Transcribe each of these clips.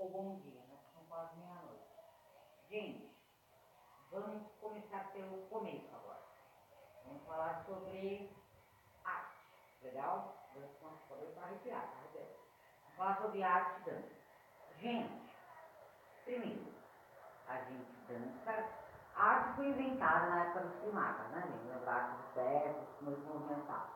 ou bom dia, né? São quase meia-noite. Gente, vamos começar pelo começo agora. Vamos falar sobre arte, legal? Vamos poder arrepiar, tá? Vamos falar sobre arte e dança. Gente, primeiro, a gente dança. A arte foi inventada na época dos primatas, né, gente? Lembra a arte dos pés, muito movimentar.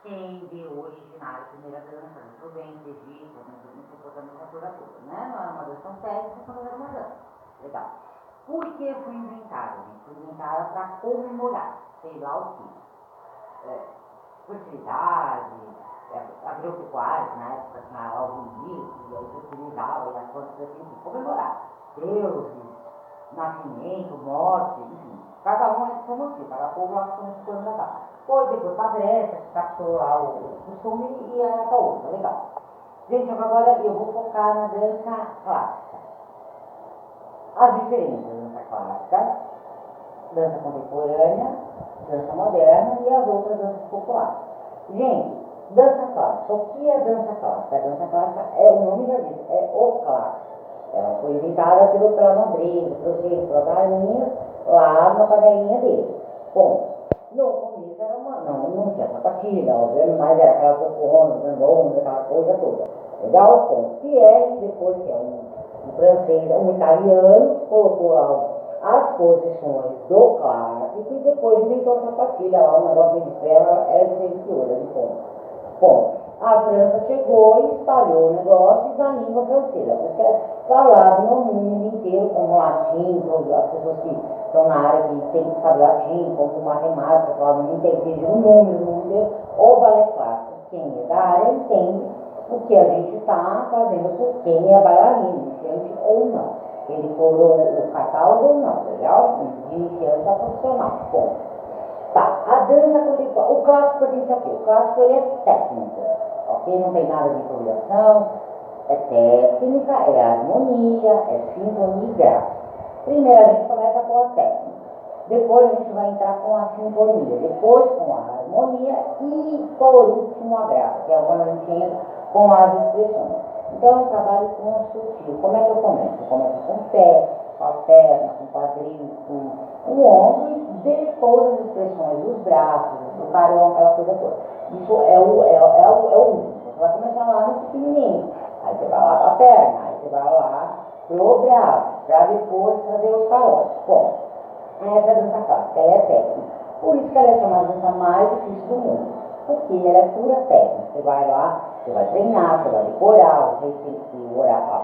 Quem deu originário a primeira dança, no Oriente, Egito, no comportamento da coisa toda, né? Não era uma dança tão técnica, mas era uma dança. Legal. Por que foi inventada, gente? Foi inventada para comemorar, sei lá o quê. Fertilidade, agropecuária, na época tinha algo e aí fertilizava e as plantas assim, comemorar. Deuses, nascimento, morte, enfim. Cada um é seu motivo, cada povo lá com as coisas da Depois para a Grécia, que captou lá o costume e era para outra, legal. Gente, agora eu vou focar na dança clássica. As diferenças da dança clássica, dança contemporânea, dança moderna e as outras danças populares. Gente, dança clássica. O que é dança clássica? A dança clássica é, o nome já diz, é o clássico. Ela foi inventada pela nobreza, pelos reis, pelas rainhas, lá na panelinha dele. Bom, no começo era uma. Não tinha sapatilha, obviamente, mas era aquela popona, grandona, aquela coisa toda. Legal? Bom, que é, depois que é um francês, um italiano, colocou lá as posições do clássico e depois inventou a sapatilha lá, um negócio de ferro, era silenciosa de ponta. Bom, a França chegou e espalhou o negócio da língua francesa, porque é falado no mundo inteiro, como latim, as pessoas que estão na área que tem que saber latim, como matemática, falado no mundo inteiro, o número no mundo inteiro, o balé clássico. Quem é da área entende o que a gente está fazendo por quem é bailarino, iniciante ou não. Ele colou o catálogo ou não, legal? De iniciante a profissional. Bom. Tá, a dança contemporânea, o clássico pertence a quê? O clássico ele é técnico, ok? Não tem nada de improvisação, é técnica, é harmonia, é sintonia e graça. Primeiro a gente começa com a técnica, depois a gente vai entrar com a sintonia, depois com a harmonia e por último a graça, que é quando a gente entra com as expressões. Então é um trabalho construtivo. Como é que eu começo? Eu começo com o pé, com a perna, com o quadril, com o ombro e depois as expressões dos braços, do carão, aquela coisa toda. Isso é o último. Você vai começar lá no pequenininho. Aí você vai lá para a perna, aí você vai lá pro braço, para depois fazer os carões. Bom, essa é a dança clássica, ela é técnica. Por isso que ela é chamada de dança mais difícil do mundo. Porque ela é pura técnica. Você vai lá, você vai treinar, você vai decorar, você tem que orar.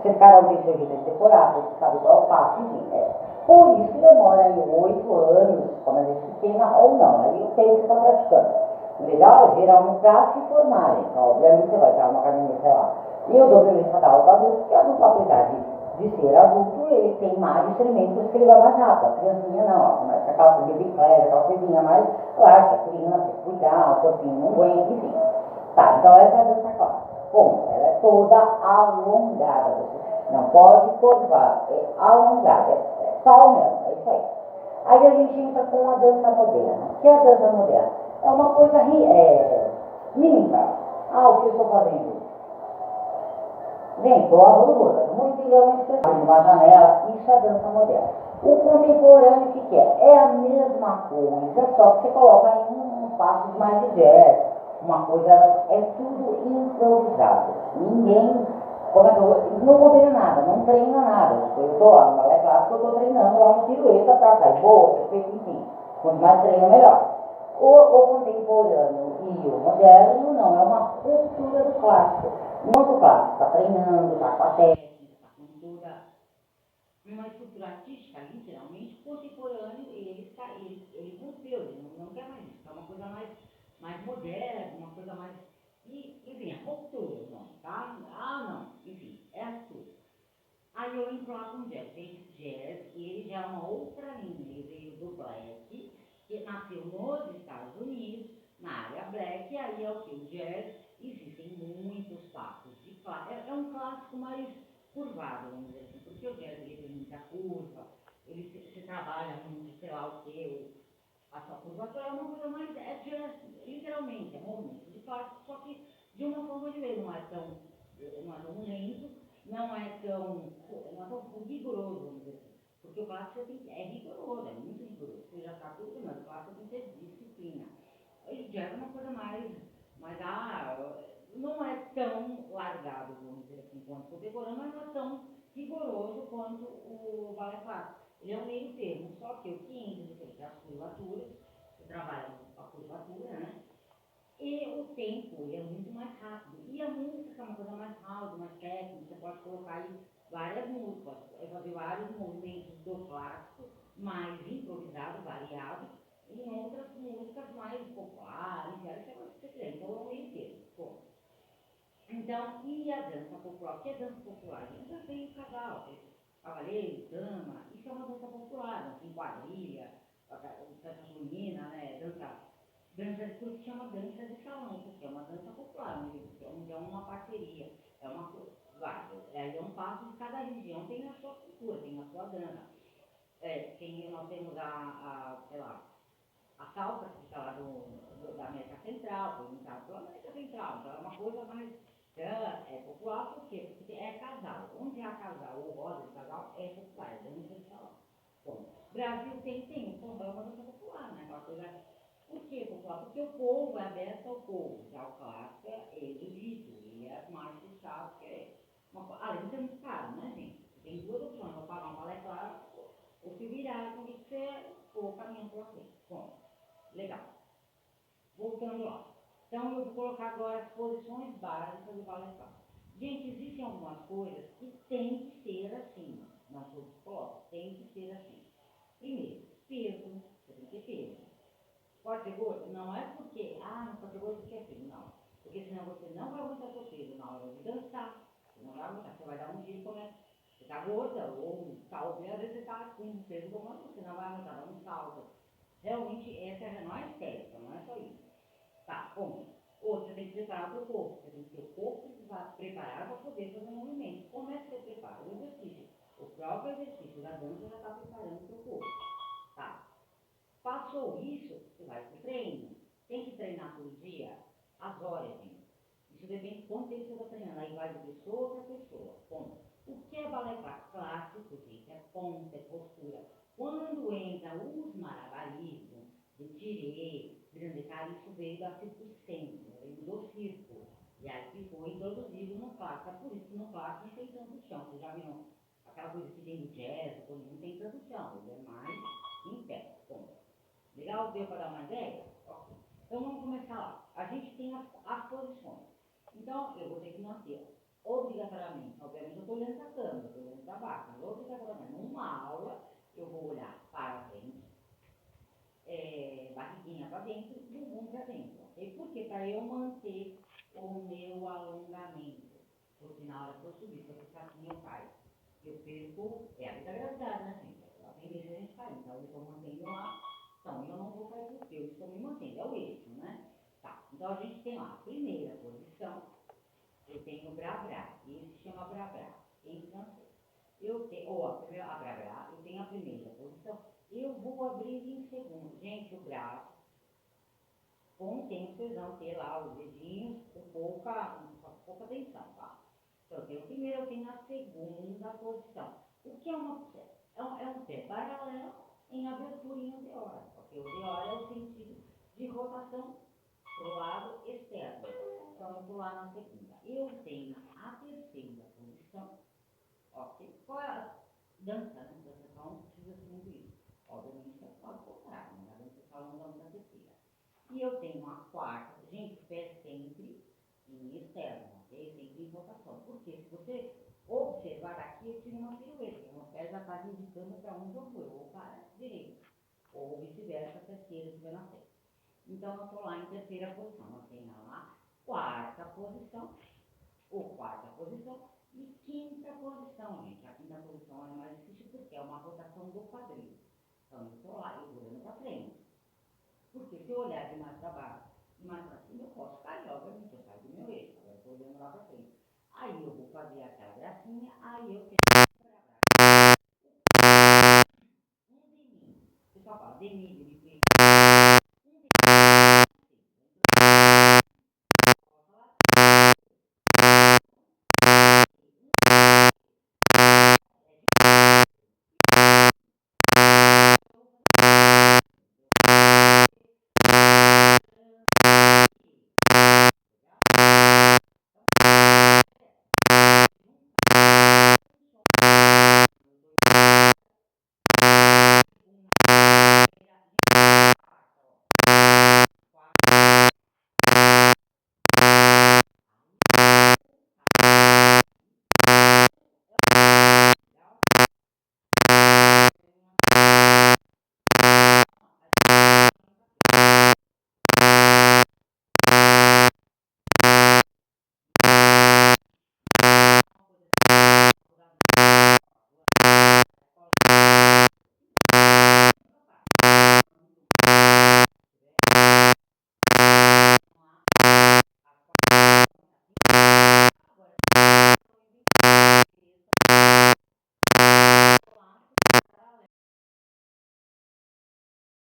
Você cada um tem seu jeito de decorar, você sabe qual é o passo, enfim. Por isso que demora aí 8 anos, quando a gente é pequena ou não. Aí o tempo que você está praticando. Legal? Geralmente para se formarem. Então, obviamente você vai estar numa academia, sei lá. E eu dou premissa para adulto, porque adulto, apesar de ser adulto, ele tem mais instrumentos que ele vai mais rápido. A criancinha não, ó, começa com aquela coisa de bicicleta, aquela coisinha mais larga, a criança tem que cuidar, o corpinho não aguenta, enfim. Tá, então essa é a dança clássica. Bom, ela é toda alongada. Você não pode curvar, é alongada, é palmão, é isso aí. Aí a gente entra com a dança moderna. O que é a dança moderna? É uma coisa mímica. Ah, o que eu estou fazendo? Gente, estou lavando muito entender uma expressão, uma janela, isso é dança moderna. O contemporâneo, o que é? É a mesma coisa, só que você coloca em uns passos mais de jazz, uma coisa, é tudo improvisado. Ninguém, como é que eu não combina nada, não treina nada. Eu estou lá no balé clássico, eu estou treinando lá uma pirueta para sair boa, perfeito, enfim. Quanto mais treino, melhor. O contemporâneo e o moderno não, é uma cultura do clássico. Enquanto o clássico está treinando, está com a técnica, está com toda uma estrutura artística, literalmente, o contemporâneo ele rompeu, ele não quer mais isso, é uma coisa mais moderna, uma coisa mais. Enfim, a cultura, não, tá? Não, enfim, é a cultura. Aí eu entro lá com o jazz. Jazz, ele já é uma outra linha, ele veio do black, que nasceu nos Estados Unidos, na área black, e aí é o que? O jazz, existem muitos passos de clássico, é um clássico mais curvado, vamos dizer assim, porque o jazz ele tem muita curva, ele se trabalha muito, sei lá o que, a sua curvatura é uma coisa mais, é jazz, literalmente, é movimento de clássico, só que de uma forma de ver, não é tão lento, não é tão rigoroso, vamos dizer assim. Porque o clássico é rigoroso, é muito rigoroso. Você já sabe tudo, mas o clássico tem que ter disciplina. O jazz é uma coisa não é tão largado, vamos dizer assim, quanto o contemporâneo, mas não é tão rigoroso quanto o balé clássico. Ele é um meio termo, só que o que entra as curvaturas, você trabalha a curvatura, né? E o tempo, ele é muito mais rápido. E a música é uma coisa mais rápida, mais técnica, você pode colocar aí várias músicas, fazer vários movimentos do clássico, mais improvisado, variado, em outras músicas mais populares, aí você vai quiser. Então é um meio termo. Bom, então, e a dança popular? O que é dança popular? A gente já tem o casal, tem cavaleiro, dama, isso é uma dança popular, dança em quadrilha, dança junina, né? Dança por isso chama dança de salão, porque é uma dança popular, onde é uma parceria, é uma coisa, é um passo de cada região, tem a sua cultura, tem a sua dança. Nós temos sei lá, a salsa que fica lá da América Central, foi inventado pela América Central, então é uma coisa mais popular, por quê? Porque é casal. Onde há casal ou roda de casal, é popular, é dança de salão. Bom, Brasil tem o samba, é uma dança popular, né? Aquela coisa. Por que popular? Porque o povo é aberto ao povo, já o clássico é erudito, ele é mais fechado, além de ser muito caro, né, gente? Você tem duas opções, ou pagar um balé clássico, ou se virar com o que você for caminhando pela frente. Bom, legal. Voltando lá. Então eu vou colocar agora as posições básicas do balé clássico. Gente, existem algumas coisas que tem que ser assim. Não sou psicóloga, tem que ser assim. Primeiro, peso. Você tem que ter peso. Pode ser gordo? Não é porque, não pode ser gordo porque é feio, não. Porque senão você não vai aguentar seu peso na hora de dançar. Você não vai aguentar, você vai dar um giro como é. Você tá gorda, ou talvez às vezes você tá com um peso comando, você não vai aguentar, dar um salto. Realmente, essa já não é estética, não é só isso. Tá, bom. Outro, você tem que preparar o seu corpo. Você tem que ter o corpo preparado para poder fazer o movimento. Como é que você prepara? O exercício. O próprio exercício da dança já está preparando o seu corpo. Tá. Passou isso, você vai para o treino. Tem que treinar todo dia? As horas, gente. Isso depende de quanto tempo você está treinando. Aí vai de pessoa para pessoa. Ponto. O que é balé clássico, gente? É ponta, é postura. Quando entra os malabarismos, do tirê, grande isso veio da circunstância, veio do circo. E aí que foi introduzido no clássico. É por isso que no clássico não tem tanto chão. Vocês já viram aquela coisa que tem no jazz, quando não tem tanto chão. Ele é mais em pé. Ponto. Legal? Deu para dar uma ideia? Ok. Então vamos começar lá. A gente tem as posições. Então eu vou ter que manter obrigatoriamente, obviamente eu estou olhando para a câmera, estou olhando para baixo, mas obrigatoriamente numa aula eu vou olhar para frente, barriguinha para dentro, bumbum para dentro. Ok? Por quê? Para eu manter o meu alongamento. Porque na hora que eu subir, se eu ficar assim, eu caio. Eu perco, é a lei da gravidade, né, gente? A tendência a gente cair. Então eu estou mantendo lá. Então eu não vou cair porque eu estou me mantendo, é o eixo, né? Tá, então a gente tem lá a primeira posição, eu tenho o brabra, esse se chama brabra, em francês. A brabra, eu tenho a primeira posição, eu vou abrir em segundo. Gente, o braço, como tem vocês vão ter lá os dedinhos com pouca tensão, tá? Então, eu tenho a primeira, eu tenho a segunda posição. O que é um pé paralelo em abertura em anteora, porque o anteora é o sentido de rotação para o lado externo. Então, eu vou lá na segunda. Eu tenho a terceira posição, ok? Qual é a dança, né? Dança só não precisa ser muito isso. Obviamente, é só o contrário, né? A dança só não dá terceira. E eu tenho a quarta. Gente, o pé sempre em externo, ok? Sempre em rotação. Porque se você observar aqui, eu tive uma pirueta. O pé já está indicando para onde eu vou, ou para a direita. Ou vice-versa, a terceira estiver na frente. Então, eu estou lá em terceira posição. Eu tenho lá quarta posição, ou quarta posição, e quinta posição, gente. A quinta posição é mais difícil porque é uma rotação do quadril. Então, eu estou lá, eu vou olhando para frente. Porque se eu olhar de mais para baixo e mais para cima, eu posso cair, obviamente, eu saio do meu eixo. Agora eu estou olhando lá para frente. Aí eu vou fazer aquela gracinha, aí eu